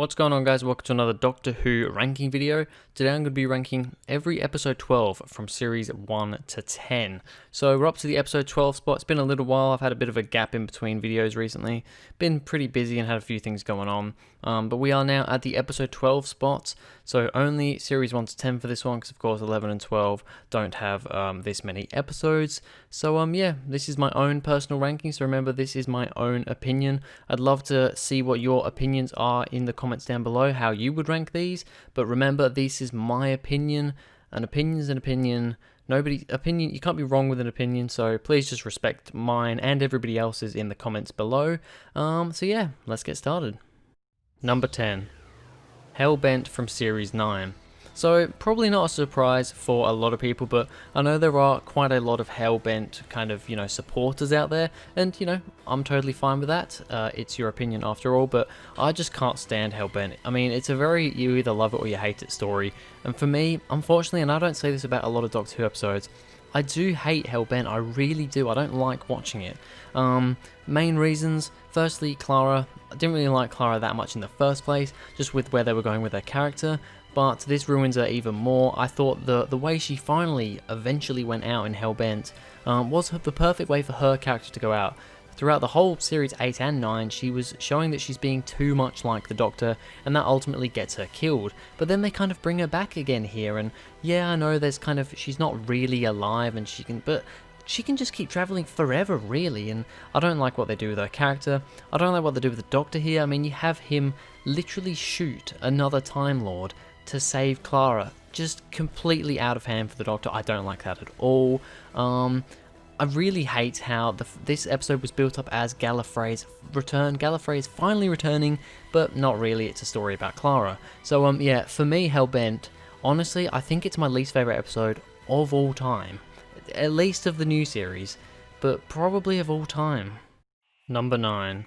What's going on, guys? Welcome to another Doctor Who ranking video. Today I'm going to be ranking every episode 12 from series 1 to 10. So we're up to the episode 12 spot. It's been a little while. I've had a bit of a gap in between videos recently. Been pretty busy and had a few things going on. But we are now at the episode 12 spot. So only series 1 to 10 for this one, because of course 11 and 12 don't have this many episodes. So yeah, this is my own personal ranking. So remember, this is my own opinion. I'd love to see what your opinions are in the comments down below, how you would rank these. But remember, this is my opinion. An opinion's an opinion. You can't be wrong with an opinion, so please just respect mine and everybody else's in the comments below. So yeah, let's get started. Number 10, Hellbent from series 9. So probably not a surprise for a lot of people, but I know there are quite a lot of Hellbent kind of, supporters out there, and, I'm totally fine with that. It's your opinion after all, but I just can't stand Hellbent. I mean, it's a very you either love it or you hate it story, and for me, unfortunately, and I don't say this about a lot of Doctor Who episodes, I do hate Hellbent, I really do. I don't like watching it. Main reasons, firstly, Clara. I didn't really like Clara that much in the first place, just with where they were going with her character, but this ruins her even more. I thought the way she eventually went out in Hellbent was the perfect way for her character to go out. Throughout the whole series 8 and 9, she was showing that she's being too much like the Doctor, and that ultimately gets her killed. But then they kind of bring her back again here, and yeah, I know she's not really alive, and she can just keep travelling forever, really, and I don't like what they do with her character. I don't like what they do with the Doctor here. I mean, you have him literally shoot another Time Lord to save Clara, just completely out of hand for the Doctor. I don't like that at all. I really hate how this episode was built up as Gallifrey's return. Gallifrey is finally returning, but not really. It's a story about Clara. So yeah, for me, Hellbent, honestly, I think it's my least favourite episode of all time. At least of the new series, but probably of all time. Number 9,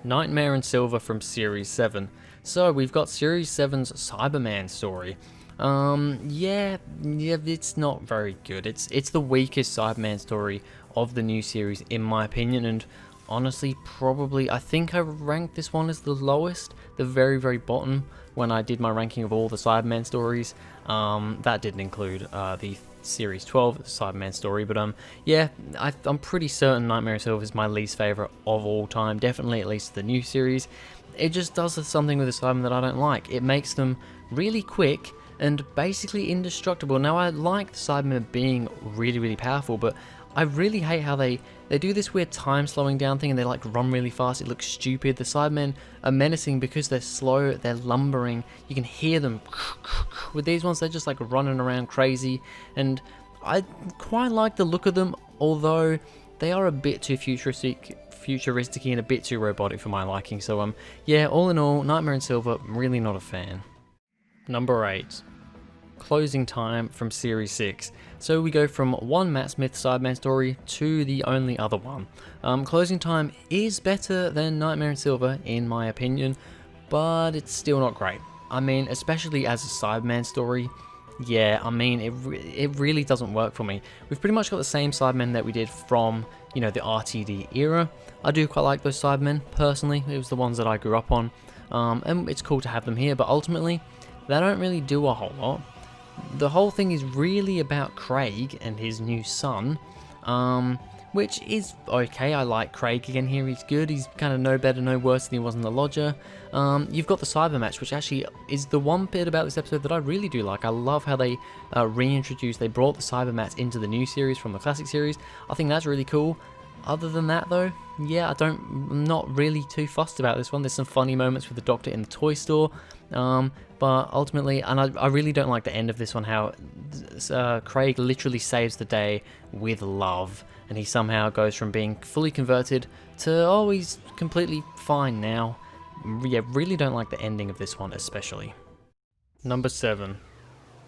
Nightmare and Silver from series 7. So we've got series 7's Cyberman story. Yeah, it's not very good. It's the weakest Cyberman story of the new series, in my opinion, and honestly, probably, I think I ranked this one as the lowest, the very, very bottom, when I did my ranking of all the Cyberman stories. That didn't include the series 12 Cyberman story, but yeah, I'm pretty certain Nightmare and Silver is my least favourite of all time, definitely at least the new series. It just does something with the Cybermen that I don't like. It makes them really quick and basically indestructible. Now, I like the Cybermen being really, really powerful, but I really hate how they do this weird time slowing down thing, and they like run really fast. It looks stupid. The Cybermen are menacing because they're slow, they're lumbering. You can hear them. With these ones, they're just like running around crazy, and I quite like the look of them, although they are a bit too futuristic and a bit too robotic for my liking. So yeah, all in all, Nightmare and Silver, really not a fan. Number 8, Closing Time from series 6. So we go from one Matt Smith Cyberman story to the only other one. Closing Time is better than Nightmare and Silver, in my opinion, but it's still not great. I mean, especially as a Cyberman story, yeah, I mean, it really doesn't work for me. We've pretty much got the same Cybermen that we did from, the RTD era. I do quite like those Cybermen, personally. It was the ones that I grew up on, and it's cool to have them here, but ultimately, they don't really do a whole lot. The whole thing is really about Craig and his new son, which is okay. I like Craig again here. He's good. He's kind of no better, no worse than he was in the Lodger. You've got the Cyber Match, which actually is the one bit about this episode that I really do like. I love how they they brought the Cyber Match into the new series from the classic series. I think that's really cool. Other than that, though, yeah, I'm not really too fussed about this one. There's some funny moments with the Doctor in the toy store, but ultimately, and I really don't like the end of this one, how Craig literally saves the day with love, and he somehow goes from being fully converted to, oh, he's completely fine now. Yeah, really don't like the ending of this one, especially. Number 7,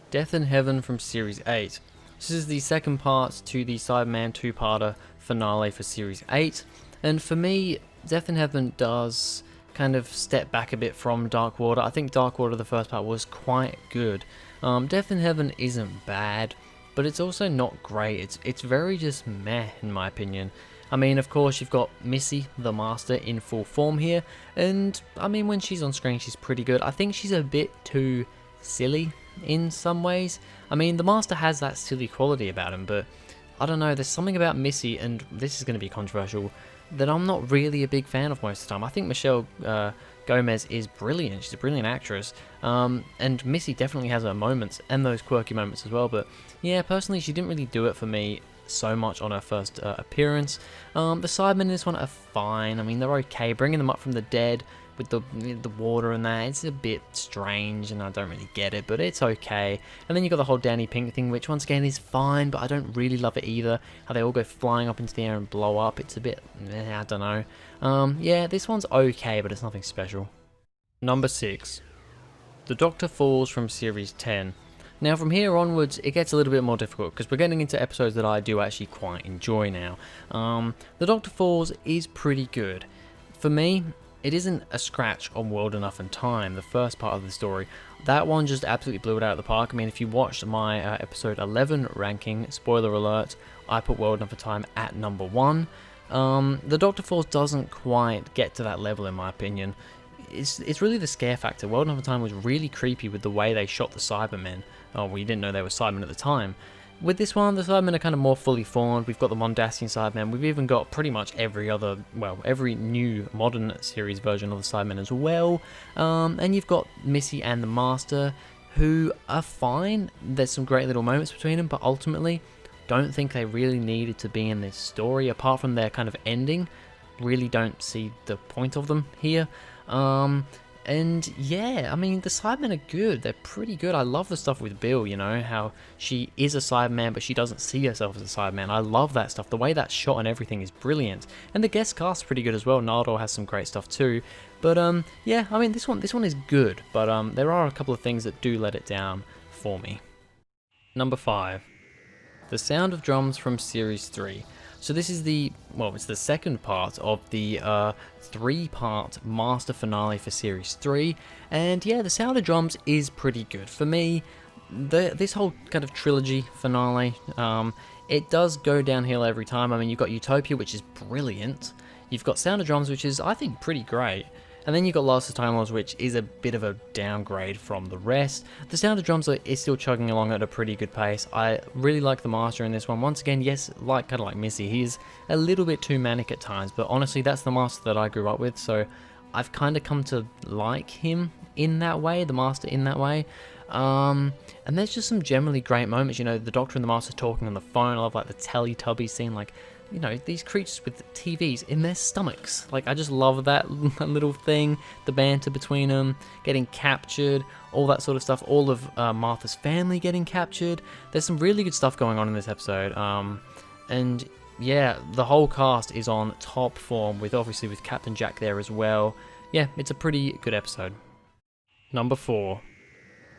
Death in Heaven from series 8. This is the second part to the Cyberman two-parter finale for series 8, and for me, Death in Heaven does kind of step back a bit from Dark Water. I think Dark Water, the first part, was quite good. Death in Heaven isn't bad, but it's also not great. It's very just meh, in my opinion. I mean, of course, you've got Missy, the Master, in full form here, and I mean, when she's on screen, she's pretty good. I think she's a bit too silly in some ways. I mean, the Master has that silly quality about him, but I don't know, there's something about Missy, and this is going to be controversial, that I'm not really a big fan of most of the time. I think Michelle Gomez is brilliant. She's a brilliant actress. And Missy definitely has her moments, and those quirky moments as well. But yeah, personally, she didn't really do it for me so much on her first appearance. The Cybermen in this one are fine. I mean, they're okay. Bringing them up from the dead with the water and that, it's a bit strange, and I don't really get it, but it's okay. And then you got the whole Danny Pink thing, which once again is fine, but I don't really love it either. How they all go flying up into the air and blow up. It's a bit, I don't know. Yeah, this one's okay, but it's nothing special. Number 6. The Doctor Falls from Series 10. Now from here onwards, it gets a little bit more difficult, because we're getting into episodes that I do actually quite enjoy now. The Doctor Falls is pretty good. For me, it isn't a scratch on World Enough and Time, the first part of the story. That one just absolutely blew it out of the park. I mean, if you watched my episode 11 ranking, spoiler alert, I put World Enough and Time at number 1. The Doctor Falls doesn't quite get to that level in my opinion. It's really the scare factor. World Enough and Time was really creepy with the way they shot the Cybermen. Oh, we didn't know they were Cybermen at the time. With this one, the Cybermen are kind of more fully formed. We've got the Mondasian Cybermen. We've even got pretty much every new modern series version of the Cybermen as well. And you've got Missy and the Master, who are fine. There's some great little moments between them, but ultimately, don't think they really needed to be in this story. Apart from their kind of ending, really don't see the point of them here. And yeah, I mean, the Cybermen are good. They're pretty good. I love the stuff with Bill, you know, how she is a Cyberman, but she doesn't see herself as a Cyberman. I love that stuff. The way that's shot and everything is brilliant. And the guest cast is pretty good as well. Nardole has some great stuff too. But yeah, I mean, this one is good. But there are a couple of things that do let it down for me. Number 5. The Sound of Drums from Series 3. So this is it's the second part of the 3-part master finale for Series 3, and yeah, the Sound of Drums is pretty good. For me, this whole kind of trilogy finale, it does go downhill every time. I mean, you've got Utopia, which is brilliant, you've got Sound of Drums, which is, I think, pretty great, and then you've got Last of Time Lords, which is a bit of a downgrade from the rest. The Sound of Drums is still chugging along at a pretty good pace. I really like the Master in this one. Once again, yes, kind of like Missy, he's a little bit too manic at times, but honestly, that's the Master that I grew up with, so I've kind of come to like him in that way, the Master in that way. And there's just some generally great moments, you know, the Doctor and the Master talking on the phone. I love like the Teletubby scene, like, you know, these creatures with TVs in their stomachs. Like, I just love that little thing, the banter between them, getting captured, all that sort of stuff. All of Martha's family getting captured. There's some really good stuff going on in this episode. And yeah, the whole cast is on top form, with Captain Jack there as well. Yeah, it's a pretty good episode. Number 4.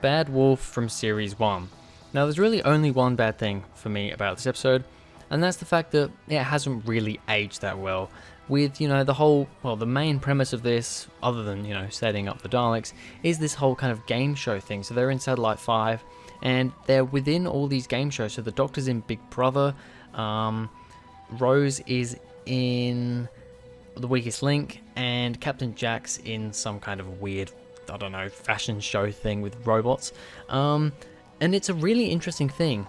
Bad Wolf from Series 1. Now, there's really only one bad thing for me about this episode, and that's the fact that it hasn't really aged that well. With, you know, the main premise of this, other than, you know, setting up the Daleks, is this whole kind of game show thing. So they're in Satellite 5, and they're within all these game shows. So the Doctor's in Big Brother, Rose is in The Weakest Link, and Captain Jack's in some kind of weird, I don't know, fashion show thing with robots. And it's a really interesting thing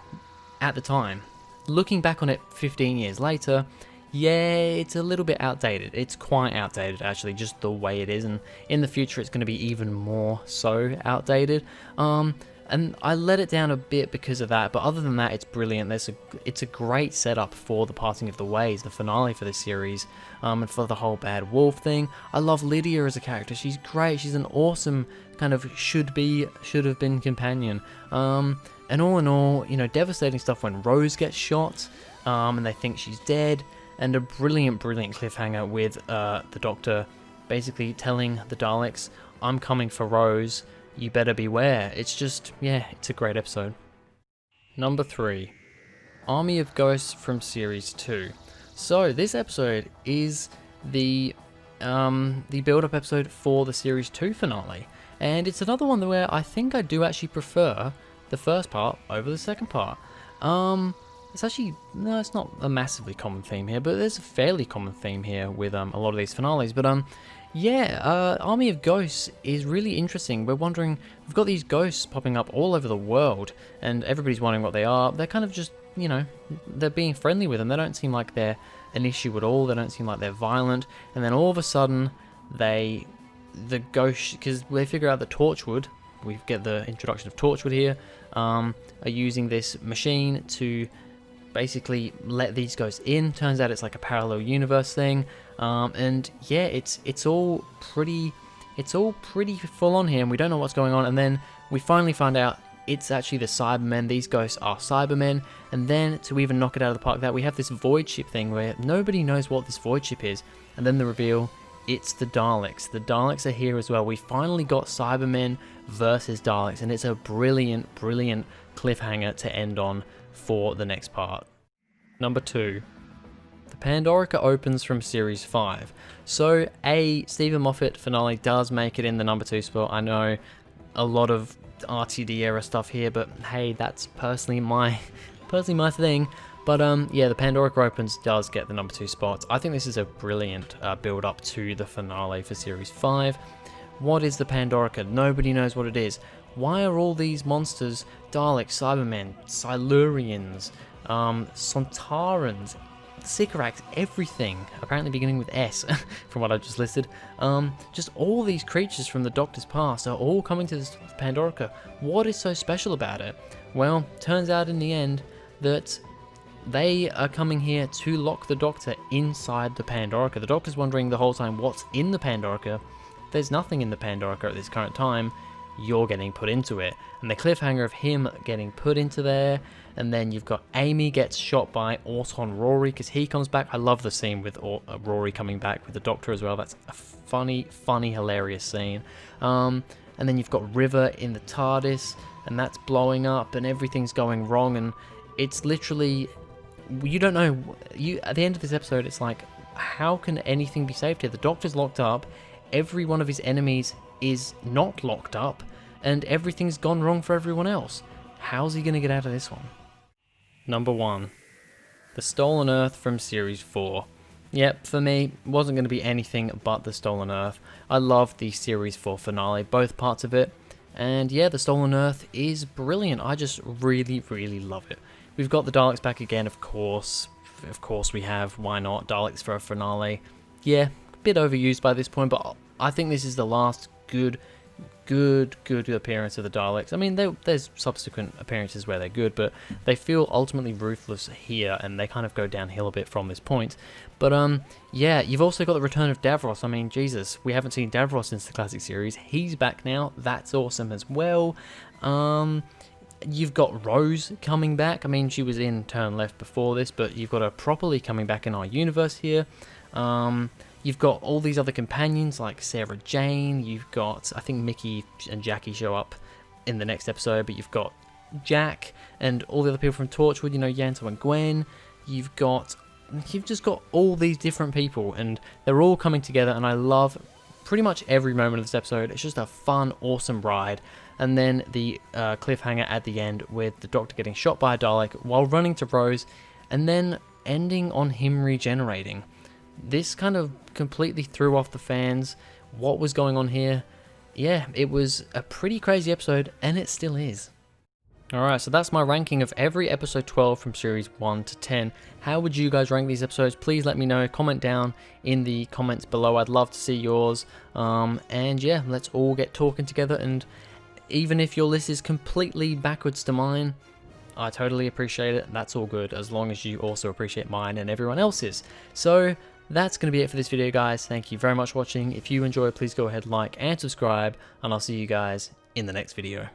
at the time. Looking back on it 15 years later, yeah, it's a little bit outdated. It's quite outdated, actually, just the way it is. And in the future, it's going to be even more so outdated. And I let it down a bit because of that. But other than that, it's brilliant. It's a great setup for the Parting of the Ways, the finale for the series, and for the whole Bad Wolf thing. I love Lydia as a character. She's great. She's an awesome kind of should have been companion. And all in all, you know, devastating stuff when Rose gets shot, and they think she's dead, and a brilliant cliffhanger with the Doctor basically telling the Daleks, "I'm coming for Rose, you better beware." It's just, yeah, it's a great episode. Number 3. Army of Ghosts from Series 2. So this episode is the build-up episode for the Series 2 finale, and it's another one where I think I do actually prefer the first part over the second part. It's actually, no, it's not a massively common theme here, but there's a fairly common theme here with a lot of these finales. But yeah, Army of Ghosts is really interesting. We're wondering, we've got these ghosts popping up all over the world, and everybody's wondering what they are. They're kind of just, you know, they're being friendly with them. They don't seem like they're an issue at all. They don't seem like they're violent. And then all of a sudden, the ghosts, because they figure out that Torchwood, we get the introduction of Torchwood here, are using this machine to basically let these ghosts in. Turns out it's like a parallel universe thing, and yeah, it's all pretty full on here, and we don't know what's going on. And then we finally find out it's actually the Cybermen. These ghosts are Cybermen. And then to even knock it out of the park, that we have this void ship thing where nobody knows what this void ship is, and then the reveal, it's the Daleks. The Daleks are here as well. We finally got Cybermen versus Daleks, and it's a brilliant cliffhanger to end on for the next part. Number 2. The Pandorica opens from Series 5. So a Stephen Moffat finale does make it in the number 2 spot. I know a lot of RTD era stuff here, but hey, that's personally my thing. But yeah, the Pandorica opens does get the number 2 spot. I think this is a brilliant build up to the finale for Series 5. What is the Pandorica? Nobody knows what it is. Why are all these monsters Daleks, Cybermen, Silurians, Sontarans, Sycorax, everything, apparently beginning with S, from what I just listed. Just all these creatures from the Doctor's past are all coming to this Pandorica. What is so special about it? Well, turns out in the end that they are coming here to lock the Doctor inside the Pandorica. The Doctor's wondering the whole time what's in the Pandorica. There's nothing in the Pandorica at this current time. You're getting put into it. And the cliffhanger of him getting put into there, and then you've got Amy gets shot by Auton Rory because he comes back. I love the scene with Rory coming back with the Doctor as well. That's a funny, hilarious scene. And then you've got River in the TARDIS, and that's blowing up, and everything's going wrong, and it's literally, you don't know. At the end of this episode, it's like, how can anything be saved here? The Doctor's locked up. Every one of his enemies is not locked up, and everything's gone wrong for everyone else. How's he going to get out of this one? Number 1. The Stolen Earth from Series 4. Yep, for me, wasn't going to be anything but the Stolen Earth. I love the Series 4 finale, both parts of it, and yeah, the Stolen Earth is brilliant. I just really love it. We've got the Daleks back again, of course we have, why not, Daleks for a finale. Yeah, a bit overused by this point, but I think this is the last good appearance of the Daleks. I mean, there's subsequent appearances where they're good, but they feel ultimately ruthless here, and they kind of go downhill a bit from this point. But yeah, you've also got the return of Davros. I mean, Jesus, we haven't seen Davros since the classic series. He's back now. That's awesome as well. You've got Rose coming back. I mean, she was in Turn Left before this, but you've got her properly coming back in our universe here. You've got all these other companions like Sarah Jane. You've got, I think Mickey and Jackie show up in the next episode, but you've got Jack and all the other people from Torchwood, you know, Yanto and Gwen. You've just got all these different people, and they're all coming together, and I love pretty much every moment of this episode. It's just a fun, awesome ride. And then the cliffhanger at the end with the Doctor getting shot by a Dalek while running to Rose, and then ending on him regenerating. This kind of completely threw off the fans. What was going on here? Yeah, it was a pretty crazy episode, and it still is. Alright, so that's my ranking of every episode 12 from series 1 to 10. How would you guys rank these episodes? Please let me know. Comment down in the comments below. I'd love to see yours. And yeah, let's all get talking together. And even if your list is completely backwards to mine, I totally appreciate it. That's all good, as long as you also appreciate mine and everyone else's. So that's going to be it for this video, guys. Thank you very much for watching. If you enjoyed, please go ahead, like and subscribe, and I'll see you guys in the next video.